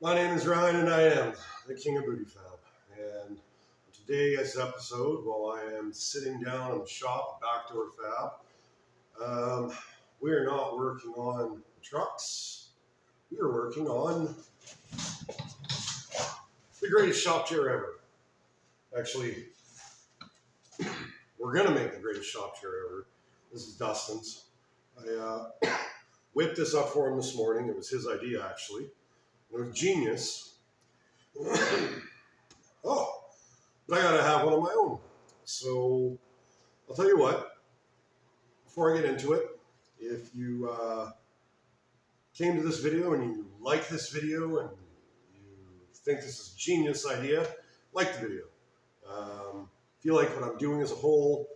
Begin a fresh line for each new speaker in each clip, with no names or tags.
My name is Ryan and I am the King of Booty Fab. And today's episode, while I am sitting down in the shop, Backdoor Fab, we are not working on trucks. We are working on the greatest shop chair ever. Actually, we're going to make the greatest shop chair ever. This is Dustin's. I whipped this up for him this morning. It was his idea, actually. It was genius. Oh, but I gotta have one of my own. So I'll tell you what, before I get into it, if you came to this video and you like this video and you think this is a genius idea, like the video. If you like what I'm doing as a whole,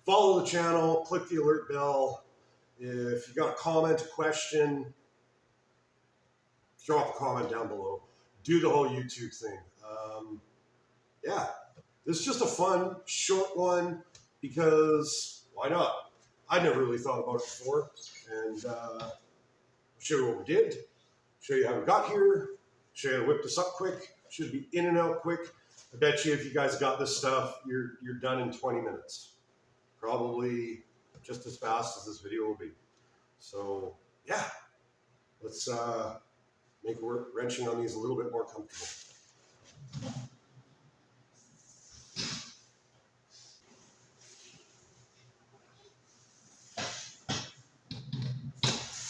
follow the channel, click the alert bell. If you got a comment, a question, drop a comment down below. Do the whole YouTube thing. Yeah, this is just a fun, short one because why not? I never really thought about it before. And I'll show you what we did, show you how we got here, show you how to whip this up quick. Should be in and out quick. I bet you if you guys got this stuff, you're done in 20 minutes. Probably just as fast as this video will be. So yeah, let's make wrenching on these a little bit more comfortable.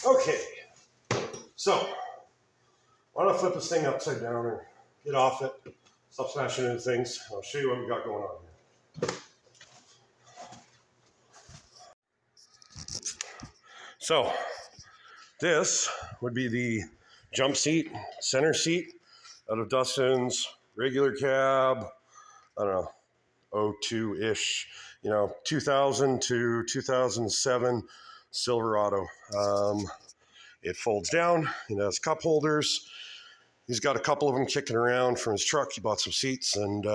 Okay, so why don't I flip this thing upside down or get off it, stop smashing into things. I'll show you what we got going on here. So this would be the jump seat, center seat out of Dustin's regular cab, I don't know, 02-ish, 2000 to 2007 Silverado. It folds down, it has cup holders. He's got a couple of them kicking around from his truck. He bought some seats and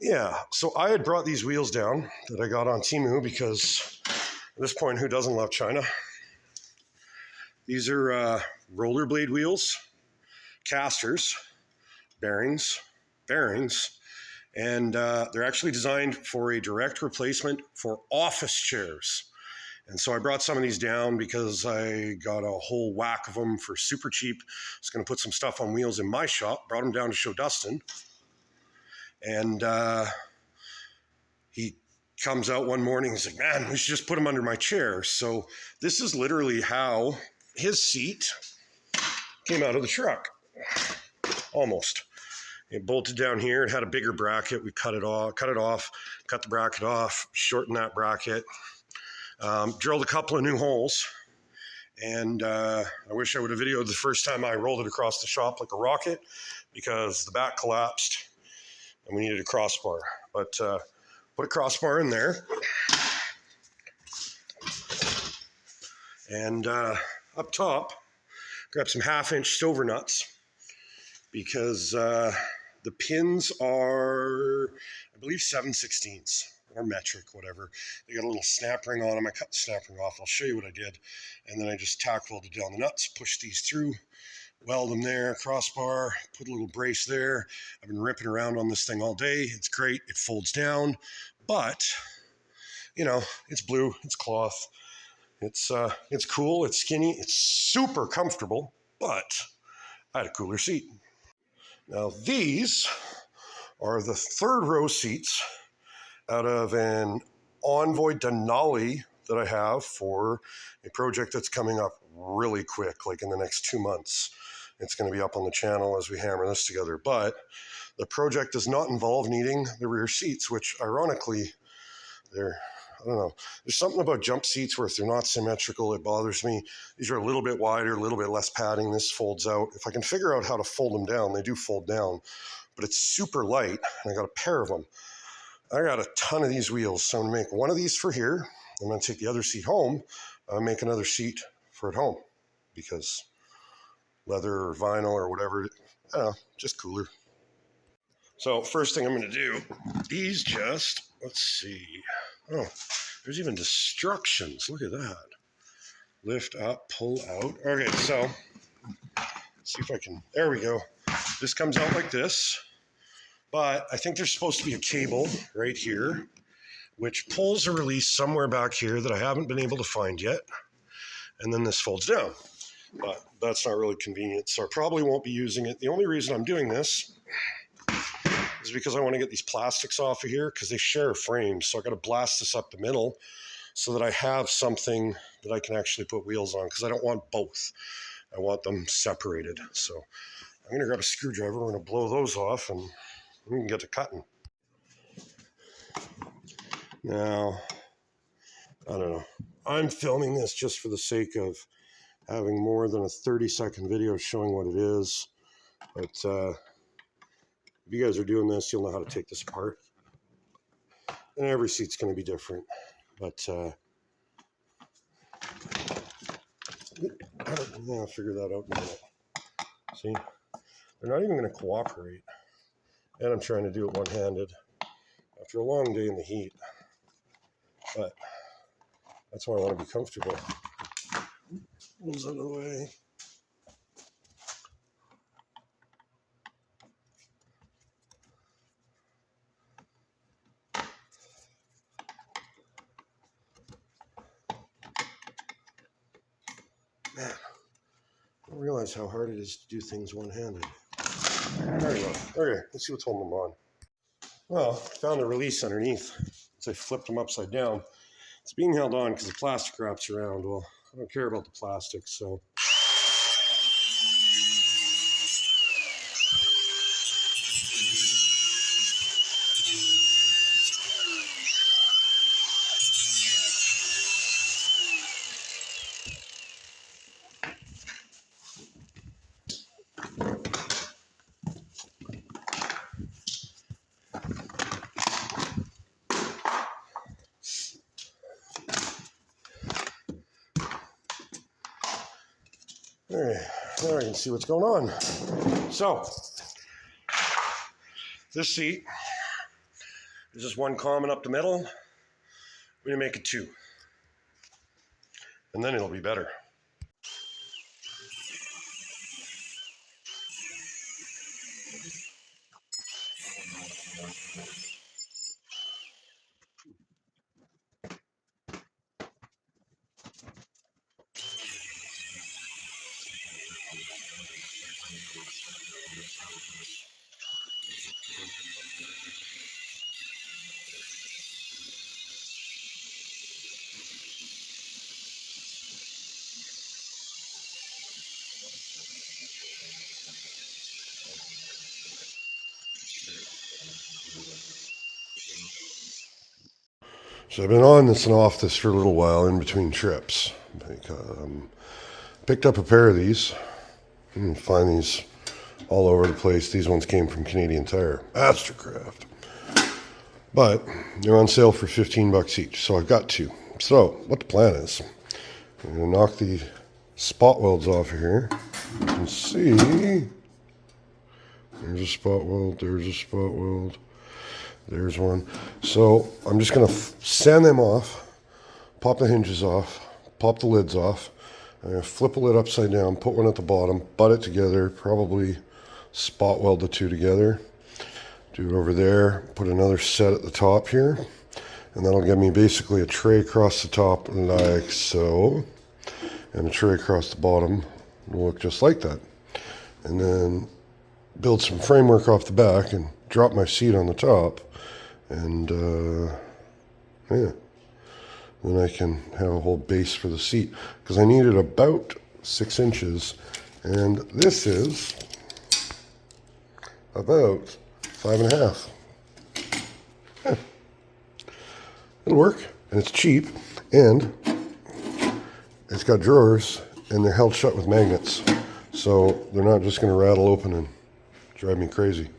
yeah. So I had brought these wheels down that I got on Temu because at this point, who doesn't love China? These are rollerblade wheels, casters, bearings, and they're actually designed for a direct replacement for office chairs. And so I brought some of these down because I got a whole whack of them for super cheap. I was going to put some stuff on wheels in my shop, brought them down to show Dustin. And he comes out one morning, he's like, man, we should just put them under my chair. So this is literally how his seat came out of the truck, almost. It bolted down here. It had a bigger bracket. We cut it off, cut the bracket off, shortened that bracket. Drilled a couple of new holes, and I wish I would have videoed the first time I rolled it across the shop like a rocket because the back collapsed and we needed a crossbar. But put a crossbar in there, and up top, grab some 1/2-inch stover nuts because the pins are, I believe, 7/16 or metric, whatever. They got a little snap ring on them. I cut the snap ring off. I'll show you what I did. And then I just tack welded down the nuts, push these through, weld them there, crossbar, put a little brace there. I've been ripping around on this thing all day. It's great. It folds down, but it's blue, it's cloth. It's cool, it's skinny, it's super comfortable, but I had a cooler seat. Now these are the third row seats out of an Envoy Denali that I have for a project that's coming up really quick, like in the next 2 months. It's going to be up on the channel as we hammer this together. But the project does not involve needing the rear seats, which ironically, I don't know. There's something about jump seats where if they're not symmetrical, it bothers me. These are a little bit wider, a little bit less padding. This folds out. If I can figure out how to fold them down, they do fold down. But it's super light, and I got a pair of them. I got a ton of these wheels, so I'm going to make one of these for here. I'm going to take the other seat home. Make another seat for at home because leather or vinyl or whatever, I don't know, just cooler. So first thing I'm going to do, these let's see. Oh, there's even destructions. Look at that. Lift up, pull out. Okay, so See if I can, there we go. This comes out like this, but I think there's supposed to be a cable right here, which pulls a release somewhere back here that I haven't been able to find yet. And then this folds down, but that's not really convenient. So I probably won't be using it. The only reason I'm doing this is because I want to get these plastics off of here because they share a frame. So I got to blast this up the middle so that I have something that I can actually put wheels on, because I don't want both. I want them separated. So I'm going to grab a screwdriver. We're going to blow those off and we can get to cutting. Now, I don't know. I'm filming this just for the sake of having more than a 30-second video showing what it is. But if you guys are doing this, you'll know how to take this apart. And every seat's going to be different. But I'll figure that out in a minute. See? They're not even going to cooperate. And I'm trying to do it one-handed after a long day in the heat. But that's why I want to be comfortable. Moves out of the way. Man, I don't realize how hard it is to do things one-handed. There we go. Okay, let's see what's holding them on. Well, found the release underneath. So I flipped them upside down. It's being held on because the plastic wraps around. Well, I don't care about the plastic, so. All right, now I can see what's going on. So, this seat is just one common up the middle. We're gonna make it two. And then it'll be better. So I've been on this and off this for a little while in between trips. Picked up a pair of these. You can find these all over the place. These ones came from Canadian Tire, Mastercraft. But they're on sale for $15 each, so I've got two. So what the plan is, I'm going to knock the spot welds off of here. You can see there's a spot weld, there's a spot weld, there's one. So I'm just going to sand them off, pop the hinges off, pop the lids off. I'm going to flip a lid upside down, put one at the bottom, butt it together, probably spot weld the two together. Do it over there, put another set at the top here, and that'll give me basically a tray across the top like so, and a tray across the bottom will look just like that. And then build some framework off the back and drop my seat on the top, and yeah, then I can have a whole base for the seat, because I needed about 6 inches, and this is about 5.5. Yeah. It'll work, and it's cheap, and it's got drawers, and they're held shut with magnets, so they're not just going to rattle open and drive me crazy.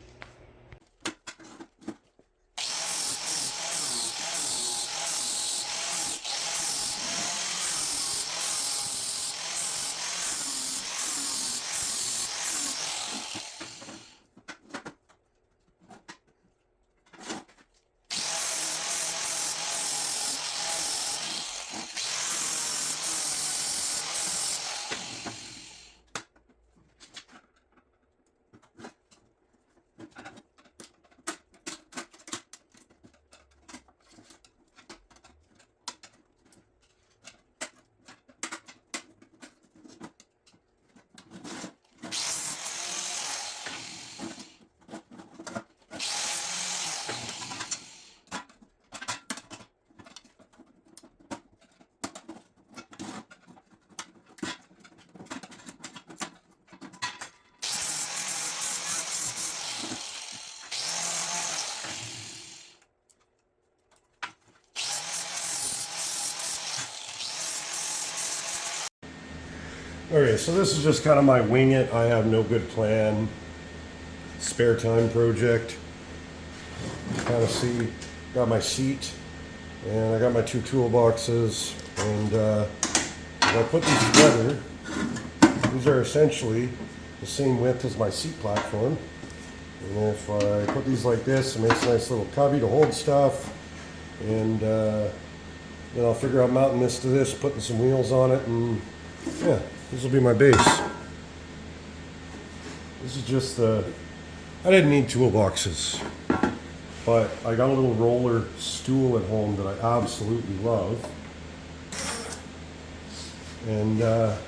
Okay, so this is just kind of my wing it, I have no good plan, spare time project. Kind of see, got my seat, and I got my two toolboxes, and if I put these together, these are essentially the same width as my seat platform. And if I put these like this, it makes a nice little cubby to hold stuff. And then I'll figure out mounting this to this, putting some wheels on it, and yeah, this will be my base. This is just I didn't need toolboxes, but I got a little roller stool at home that I absolutely love. And it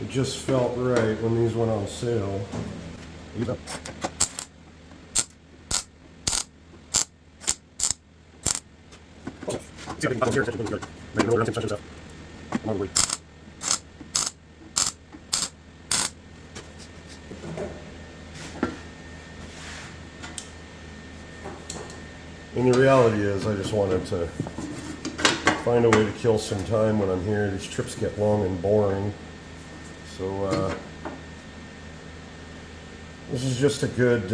just felt right when these went on sale. And the reality is, I just wanted to find a way to kill some time when I'm here. These trips get long and boring. So this is just a good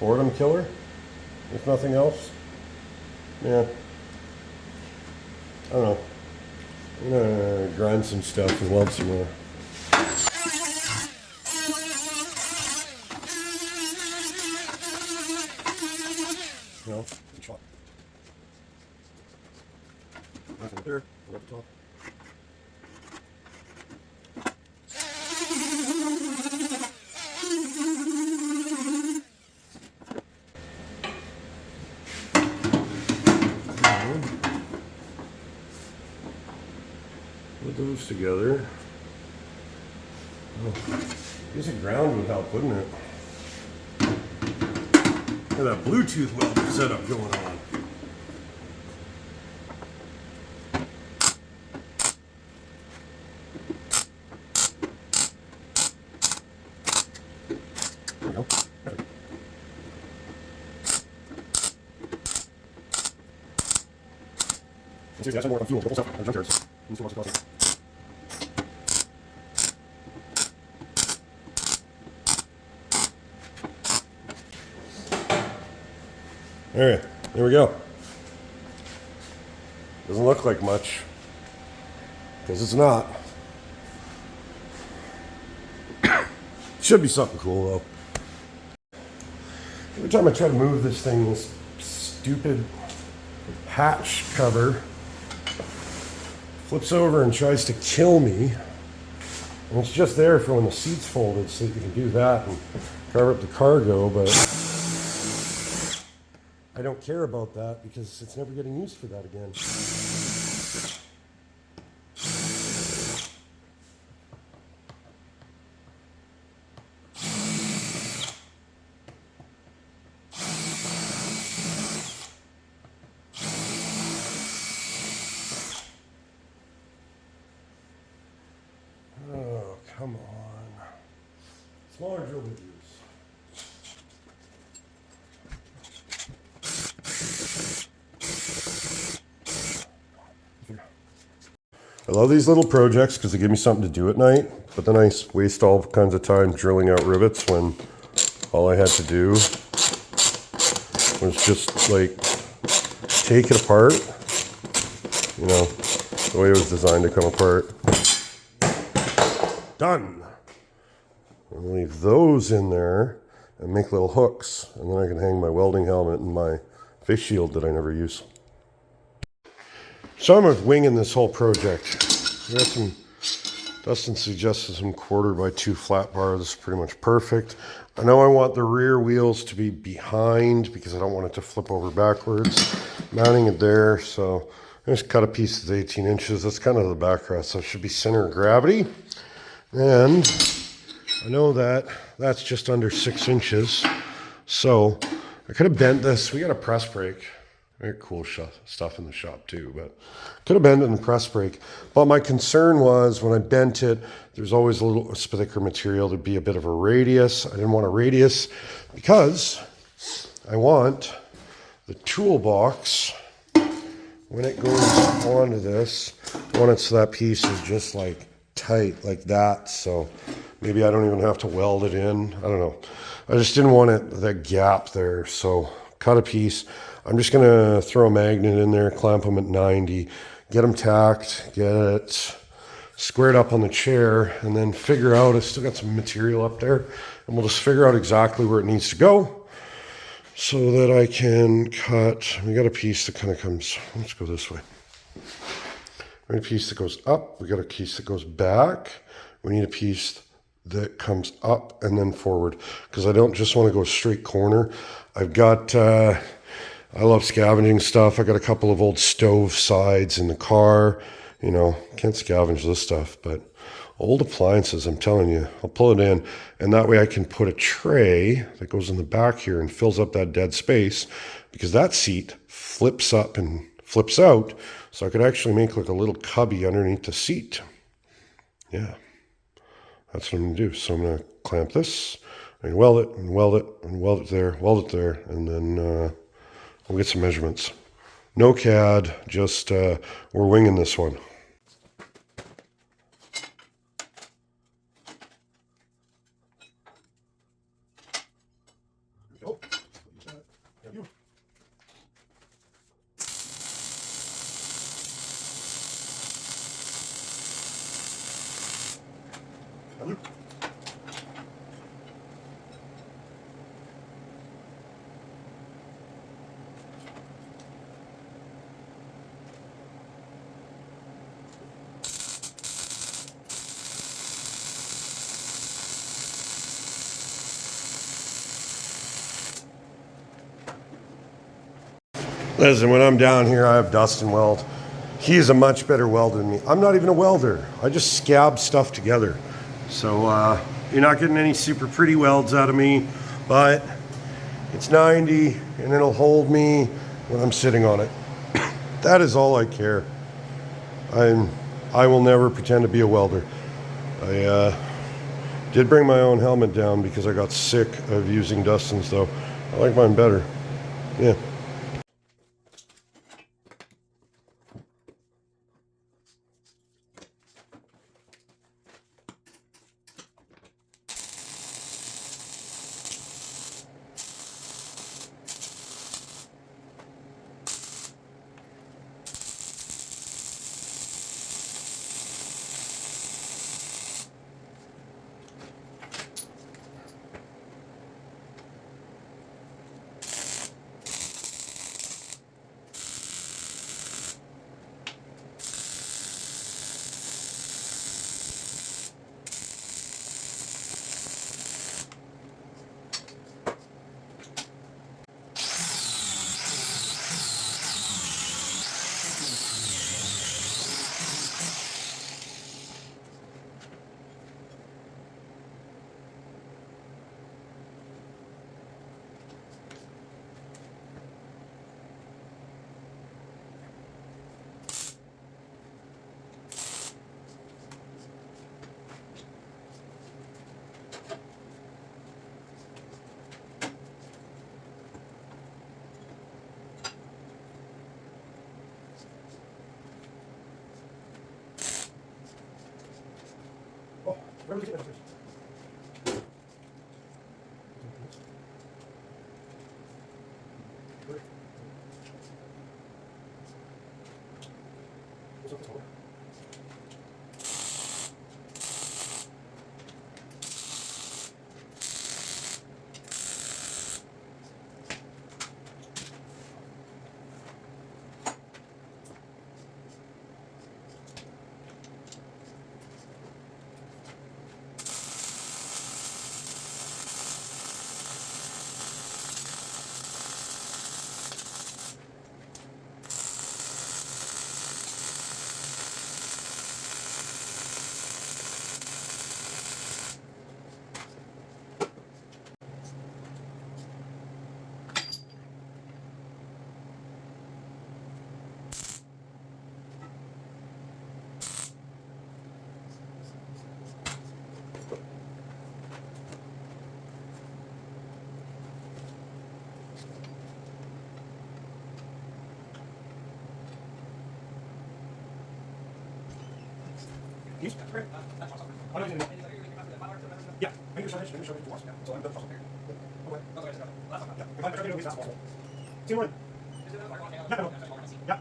boredom killer, if nothing else. Yeah. I don't know. I'm gonna grind some stuff and weld some more. No, good shot. Nothing there. Right up top. Put those together. Oh, I guess a ground would help, wouldn't it? Look at that Bluetooth welder setup going on. There we go. Seriously, that's more on fuel. The whole stuff on junkyards. These two months of Alright, there we go. Doesn't look like much, because it's not. Should be something cool though. Every time I try to move this thing, this stupid hatch cover flips over and tries to kill me. And it's just there for when the seat's folded so that you can do that and cover up the cargo, but I don't care about that because it's never getting used for that again. Oh, come on. Smaller drill bit use. I love these little projects because they give me something to do at night, but then I waste all kinds of time drilling out rivets when all I had to do was just like take it apart, you know, the way it was designed to come apart. Done. I'll leave those in there and make little hooks, and then I can hang my welding helmet and my face shield that I never use. So I'm winging this whole project. We got some, Dustin suggested some 1/4x2 flat bar. This is pretty much perfect. I know I want the rear wheels to be behind because I don't want it to flip over backwards. Mounting it there, so I just cut a piece that's 18 inches. That's kind of the backrest, so it should be center of gravity. And I know that that's just under 6 inches. So I could have bent this. We got a press brake. Very cool stuff in the shop too, but could have bent it in the press brake. But my concern was when I bent it, there's always a little thicker material. There'd be a bit of a radius. I didn't want a radius because I want the toolbox when it goes onto this, I want it so that piece is just like tight like that. So maybe I don't even have to weld it in. I don't know. I just didn't want it, that gap there. So cut a piece. I'm just going to throw a magnet in there, clamp them at 90, get them tacked, get it squared up on the chair, and then figure out, I still got some material up there, and we'll just figure out exactly where it needs to go so that I can cut. We got a piece that kind of comes, let's go this way. We need a piece that goes up, we got a piece that goes back, we need a piece that comes up and then forward, because I don't just want to go straight corner. I've got, I love scavenging stuff. I got a couple of old stove sides in the car. You know, can't scavenge this stuff, but old appliances, I'm telling you, I'll pull it in, and that way I can put a tray that goes in the back here and fills up that dead space, because that seat flips up and flips out, so I could actually make like a little cubby underneath the seat. Yeah, that's what I'm gonna do. So I'm gonna clamp this and weld it and weld it and weld it there, and then we'll get some measurements. No CAD, just we're winging this one. Listen, when I'm down here, I have Dustin weld. He's a much better welder than me. I'm not even a welder. I just scab stuff together. So you're not getting any super pretty welds out of me, but it's 90 and it'll hold me when I'm sitting on it. That is all I care. I will never pretend to be a welder. I did bring my own helmet down because I got sick of using Dustin's, though. I like mine better. Yeah. These? Okay. I'm using yeah, I need to show it to watch. Yeah. So I'm done. Okay. Yeah. If I'm trying to do it as fast as possible. See you morning. Yeah, I will. Yeah.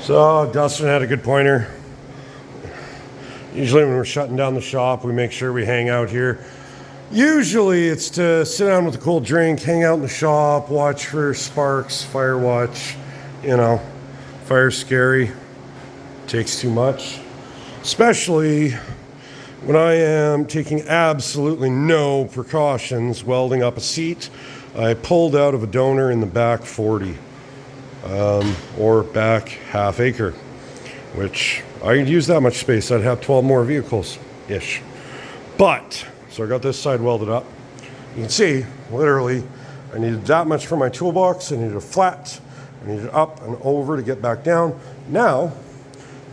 So Dustin had a good pointer. Usually when we're shutting down the shop, we make sure we hang out here. Usually it's to sit down with a cold drink, hang out in the shop, watch for sparks, fire watch. You know, fire's scary, takes too much. Especially when I am taking absolutely no precautions welding up a seat. I pulled out of a donor in the back 40. Or back half acre, which I could use that much space. I'd have 12 more vehicles-ish. But, so I got this side welded up. You can see, literally, I needed that much for my toolbox. I needed a flat. I needed up and over to get back down. Now,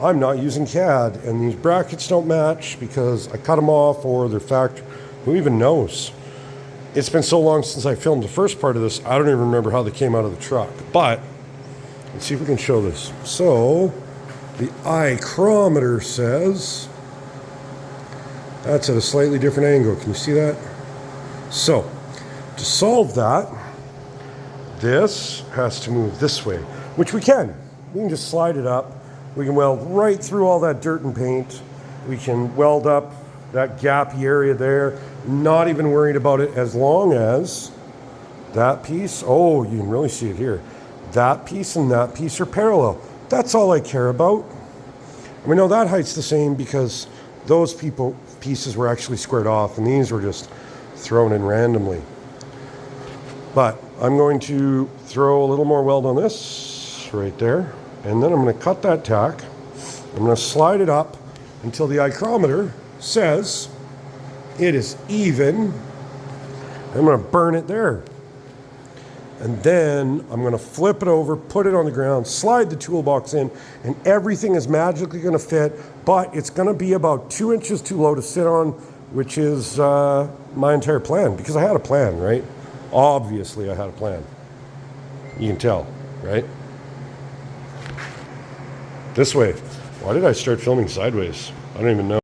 I'm not using CAD, and these brackets don't match because I cut them off or they're factory. Who even knows? It's been so long since I filmed the first part of this, I don't even remember how they came out of the truck. But let's see if we can show this. So, the iCrometer says that's at a slightly different angle. Can you see that? So, to solve that, this has to move this way, which we can. We can just slide it up. We can weld right through all that dirt and paint. We can weld up that gappy area there, not even worried about it as long as that piece, oh, you can really see it here. That piece and that piece are parallel. That's all I care about. And we know that height's the same because those pieces were actually squared off and these were just thrown in randomly. But I'm going to throw a little more weld on this right there. And then I'm going to cut that tack. I'm going to slide it up until the iCrometer says it is even. I'm going to burn it there. And then I'm going to flip it over, put it on the ground, slide the toolbox in, and everything is magically going to fit, but it's going to be about 2 inches too low to sit on, which is my entire plan, because I had a plan, right? Obviously, I had a plan. You can tell, right? This way. Why did I start filming sideways? I don't even know.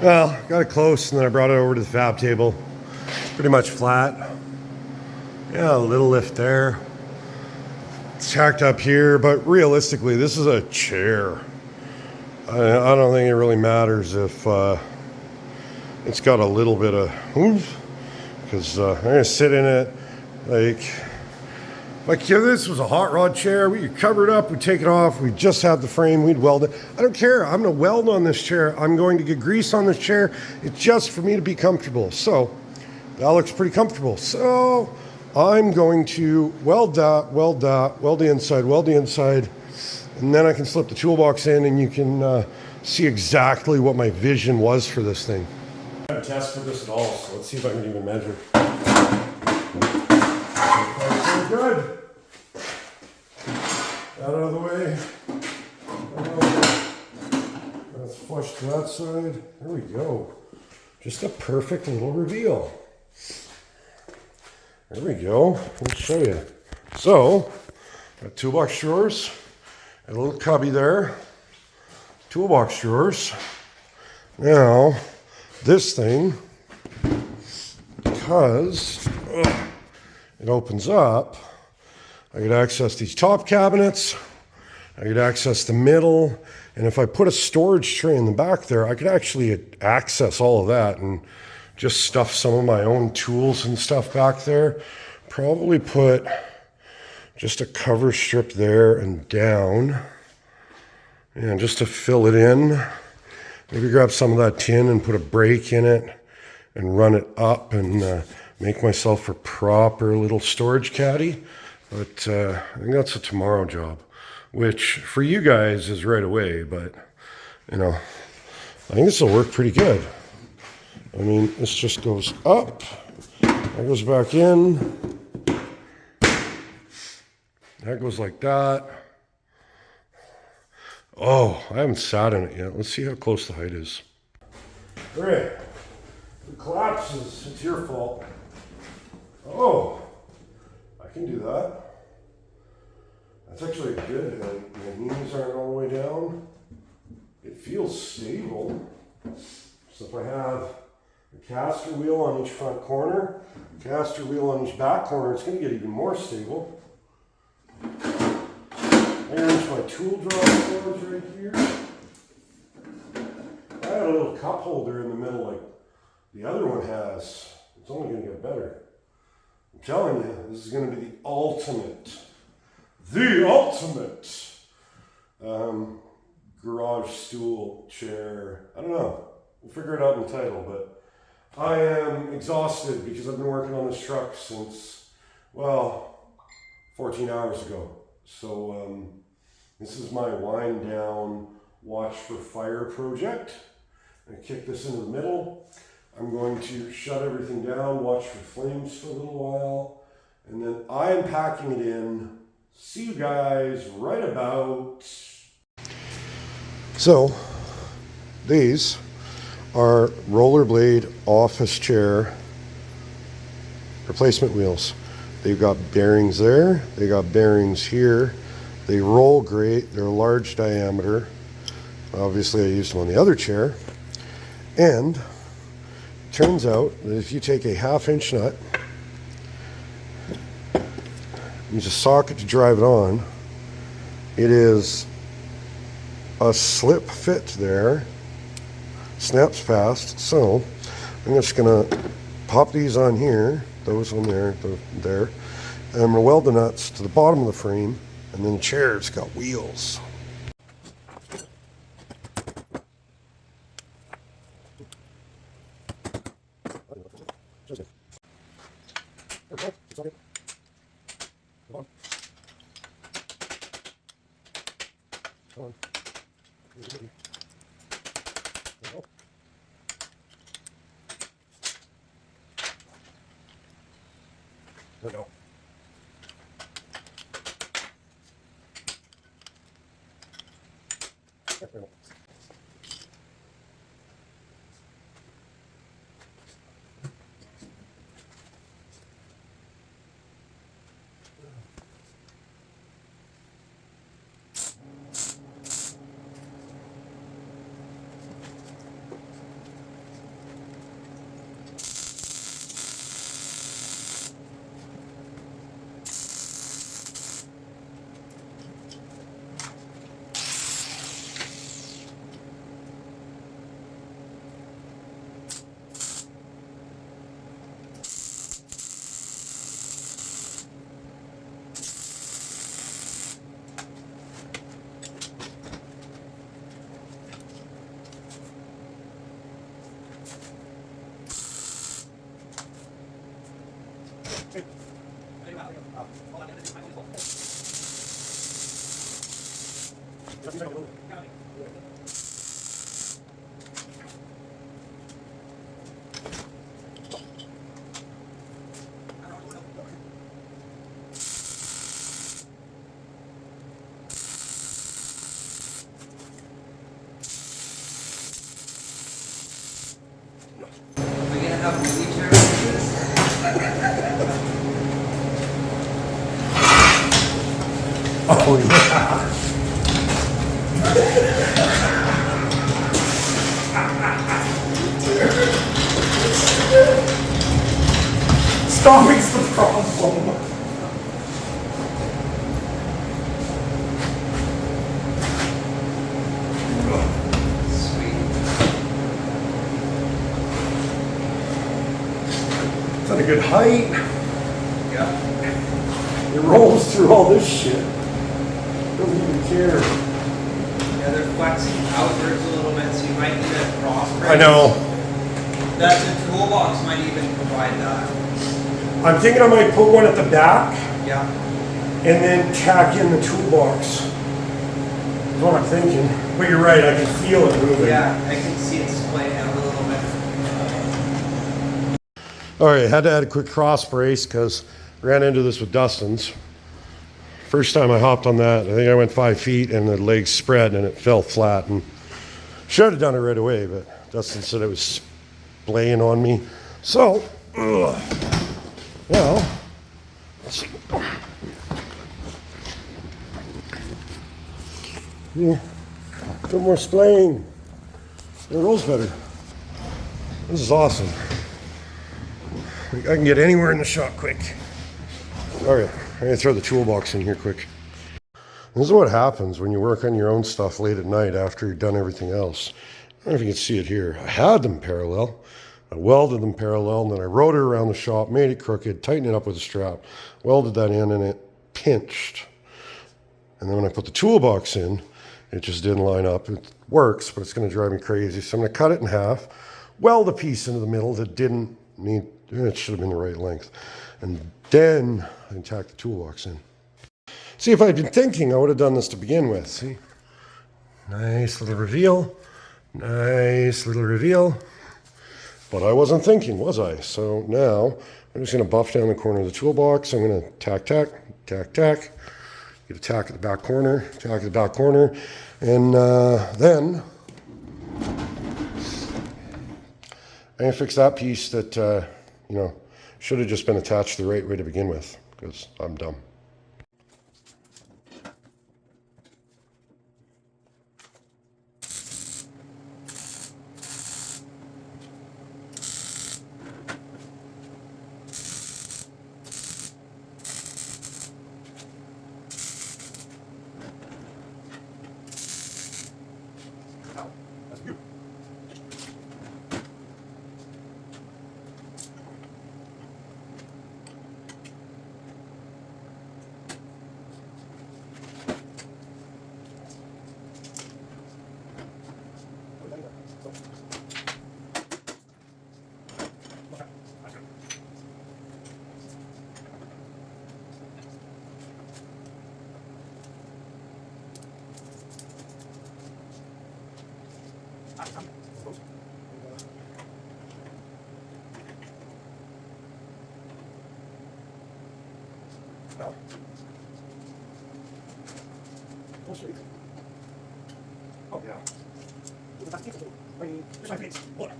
Well, got it close, and then I brought it over to the fab table. It's pretty much flat. Yeah, a little lift there. It's tacked up here, but realistically, this is a chair. I don't think it really matters if it's got a little bit of oomph, because I'm gonna sit in it. Like if this was a hot rod chair, we could cover it up, we'd take it off, we just have the frame, we'd weld it. I don't care, I'm gonna weld on this chair. I'm going to get grease on this chair. It's just for me to be comfortable. So that looks pretty comfortable. So I'm going to weld that, weld the inside, and then I can slip the toolbox in and you can see exactly what my vision was for this thing. I haven't tested this at all, so let's see if I can even measure. So good. That out of the way. Let's flush to that side. There we go. Just a perfect little reveal. There we go. Let me show you. So, got toolbox drawers, and a little cubby there. Toolbox drawers. Now, this thing, because it opens up, I could access these top cabinets, I could access the middle, and if I put a storage tray in the back there, I could actually access all of that and just stuff some of my own tools and stuff back there. Probably put just a cover strip there and down, and just to fill it in. Maybe grab some of that tin and put a brake in it and run it up and make myself a proper little storage caddy. But I think that's a tomorrow job, which for you guys is right away, but you know, I think this will work pretty good. I mean, this just goes up, that goes back in, That goes like that. Oh, I haven't sat in it yet. Let's see how close the height is. All right. If it collapses, it's your fault. Oh, I can do that. That's actually good. The knees aren't all the way down. It feels stable. So if I have a caster wheel on each front corner, caster wheel on each back corner, it's going to get even more stable. There's my tool drawer storage right here. I had a little cup holder in the middle like the other one has. It's only going to get better. I'm telling you, this is going to be the ultimate garage stool chair. I don't know. We'll figure it out in the title, but I am exhausted because I've been working on this truck since, well, 14 hours ago. So this is my wind down watch for fire project. I kick this into the middle. I'm going to shut everything down, watch for flames for a little while, and then I am packing it in. See you guys right about. So these are rollerblade office chair replacement wheels. They've got bearings there, they got bearings here. They roll great, they're large diameter. Obviously I used them on the other chair. And it turns out that if you take a 1/2 inch nut, use a socket to drive it on, it is a slip fit there, snaps fast. So I'm just gonna pop these on here, those on there, there, and I'm gonna weld the nuts to the bottom of the frame, and then the chair's got wheels. There we go. There we go.
We're gonna have wheelchair races.
Oh yeah. Stopping's the problem. It's at a good height.
Yeah.
It rolls through all this shit. Doesn't even care.
Yeah, they're flexing outwards a little bit, so you might need a cross brace.
I know.
That the toolbox might even provide that.
I'm thinking I might put one at the back
Yeah.
and then tack in the toolbox. That's what I'm thinking. But you're right, I can feel it moving.
Yeah, I can see it splaying out a little bit.
All right, had to add a quick cross brace because ran into this with Dustin's. First time I hopped on that, I think I went 5 feet and the legs spread and it fell flat. And should have done it right away, but Dustin said it was splaying on me. So, well, let's see. Yeah, a bit more splaying. It rolls better. This is awesome. I can get anywhere in the shop quick. All right, I'm gonna throw the toolbox in here quick. This is what happens when you work on your own stuff late at night after you've done everything else. I don't know if you can see it here. I had them parallel. I welded them parallel, and then I rode it around the shop, made it crooked, tightened it up with a strap, welded that in, and it pinched. And then when I put the toolbox in, it just didn't line up. It works, but it's going to drive me crazy. So I'm going to cut it in half, weld a piece into the middle that didn't need, it should have been the right length. And then I tack the toolbox in. See, if I'd been thinking, I would have done this to begin with. See? Nice little reveal. Nice little reveal. But I wasn't thinking, was I? So now I'm just going to buff down the corner of the toolbox. I'm going to tack, tack, tack, tack. Get a tack at the back corner, tack at the back corner. And then I'm going to fix that piece that, should have just been attached the right way to begin with, because I'm dumb. That's beautiful. No. Oh, yeah. There's my face. Hold on.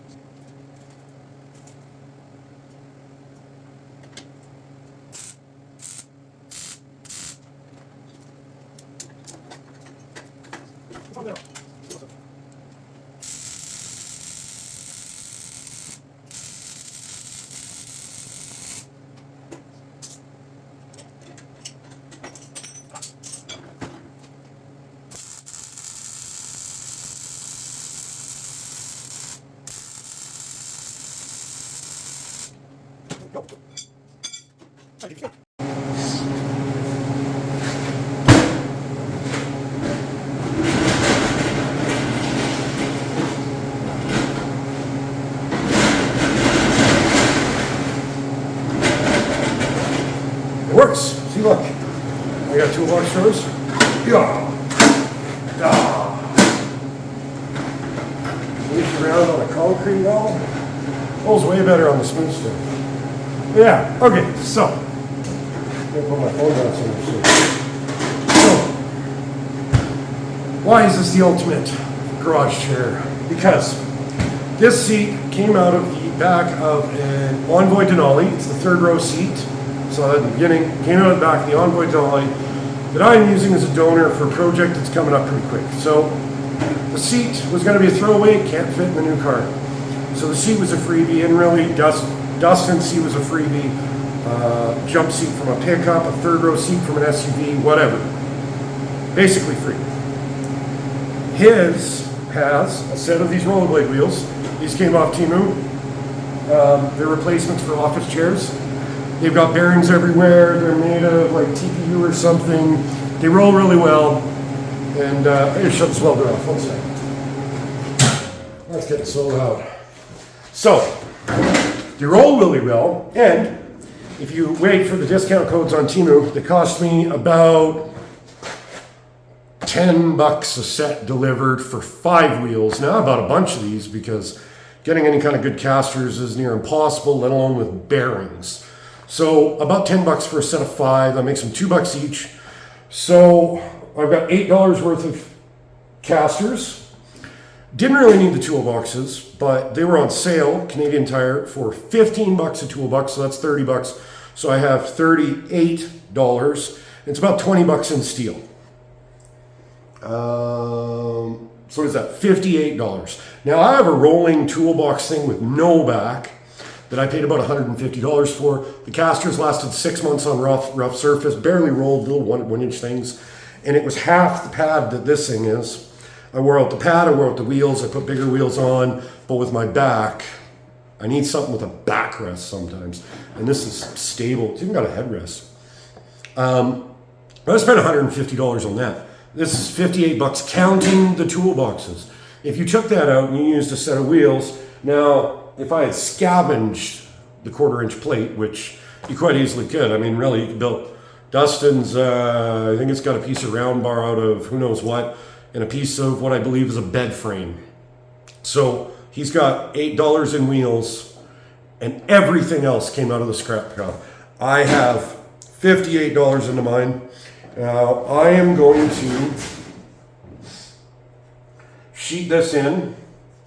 Oh, no. Go. It works. See, look. I got toolbox throws. Yeah. Reach around on a concrete wall. Pulls way better on the smooth stuff. Yeah, okay, so. I'm gonna put my phone down so why is this the ultimate garage chair? Because this seat came out of the back of an Envoy Denali. It's the third row seat. So at the beginning, came out of the back of the Envoy Denali that I'm using as a donor for a project that's coming up pretty quick. So the seat was gonna be a throwaway, can't fit in the new car. So the seat was a freebie, and really Dustin's seat was a freebie. Jump seat from a pickup, a third row seat from an SUV, whatever. Basically free. His has a set of these rollerblade wheels. These came off Temu. They're replacements for office chairs. They've got bearings everywhere. They're made of like TPU or something. They roll really well. And I'm gonna shut this welder off. One second. That's getting so loud. So, they roll really well, and if you wait for the discount codes on Temu, they cost me about $10 a set delivered for 5 wheels. Now I bought a bunch of these because getting any kind of good casters is near impossible, let alone with bearings. So about $10 for a set of 5. That makes them $2 each. So I've got $8 worth of casters. Didn't really need the toolboxes, but they were on sale, Canadian Tire, for 15 bucks a toolbox, so that's 30 bucks. So I have $38. It's about 20 bucks in steel. So what is that? $58. Now I have a rolling toolbox thing with no back that I paid about $150 for. The casters lasted 6 months on rough surface, barely rolled, little 1-inch things, and it was half the pad that this thing is. I wore out the pad, I wore out the wheels, I put bigger wheels on, but with my back, I need something with a backrest sometimes, and this is stable. It's even got a headrest. I spent $150 on that. This is 58 bucks counting the toolboxes. If you took that out and you used a set of wheels, now if I had scavenged the 1/4-inch plate, which you quite easily could, I mean really you could build Dustin's, I think it's got a piece of round bar out of who knows what, and a piece of what I believe is a bed frame. So he's got $8 in wheels and everything else came out of the scrap pile. I have $58 into mine. Now I am going to sheet this in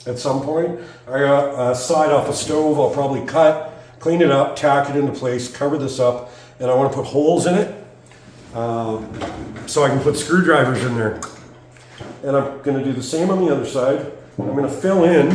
at some point. I got a side off a stove. I'll probably cut, clean it up, tack it into place, cover this up, and I want to put holes in it so I can put screwdrivers in there. And I'm going to do the same on the other side. I'm going to fill in.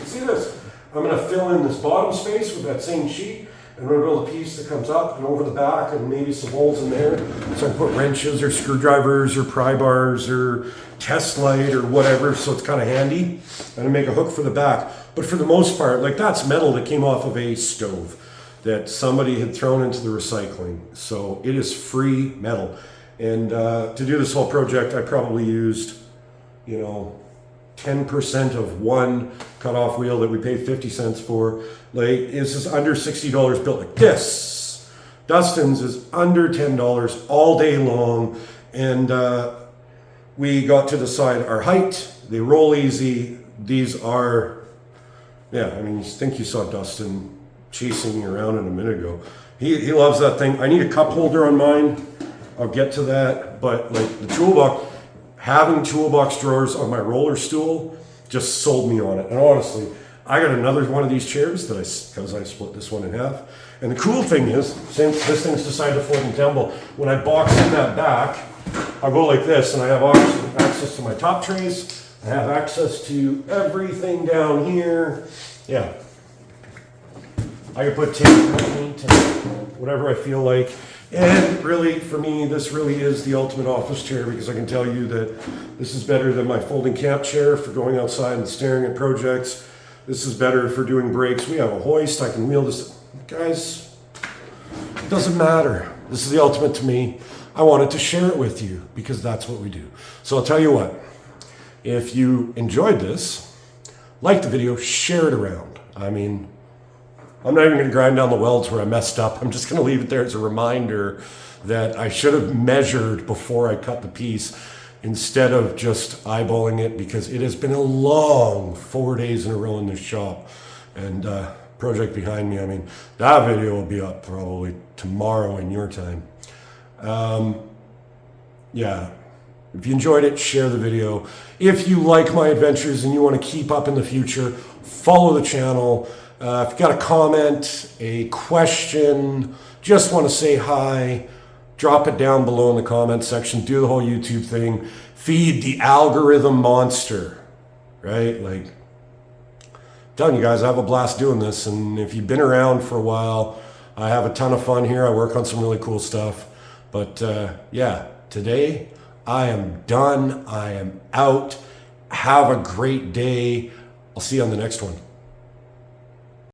See this? I'm going to fill in this bottom space with that same sheet. And I'm going to build a piece that comes up and over the back and maybe some holes in there. So I can put wrenches or screwdrivers or pry bars or test light or whatever. So it's kind of handy. And I make a hook for the back. But for the most part, like that's metal that came off of a stove that somebody had thrown into the recycling. So it is free metal. And to do this whole project, I probably used, 10% of one cut-off wheel that we paid 50 cents for. Like, this is under $60 built like this. Dustin's is under $10 all day long. And we got to decide our height. They roll easy. These are, I think you saw Dustin chasing me around in a minute ago. He loves that thing. I need a cup holder on mine. I'll get to that. But like the toolbox, having toolbox drawers on my roller stool just sold me on it. And honestly, I got another one of these chairs because I split this one in half. And the cool thing is, since this thing's decided to fold and tumble, when I box in that back, I'll go like this and I have access to my top trays. I have access to everything down here. Yeah. I can put tape, paint, whatever I feel like. And really, for me, this really is the ultimate office chair because I can tell you that this is better than my folding camp chair for going outside and staring at projects. This is better for doing breaks. We have a hoist. I can wheel this. Guys, it doesn't matter. This is the ultimate to me. I wanted to share it with you because that's what we do. So I'll tell you what. If you enjoyed this, like the video, share it around. I'm not even going to grind down the welds where I messed up. I'm just going to leave it there as a reminder that I should have measured before I cut the piece instead of just eyeballing it because it has been a long 4 days in a row in this shop. And project behind me, that video will be up probably tomorrow in your time. If you enjoyed it, share the video. If you like my adventures and you want to keep up in the future, follow the channel. If you've got a comment, a question, just want to say hi, drop it down below in the comment section. Do the whole YouTube thing. Feed the algorithm monster, right? Like, I'm telling you guys, I have a blast doing this. And if you've been around for a while, I have a ton of fun here. I work on some really cool stuff. But today I am done. I am out. Have a great day. I'll see you on the next one.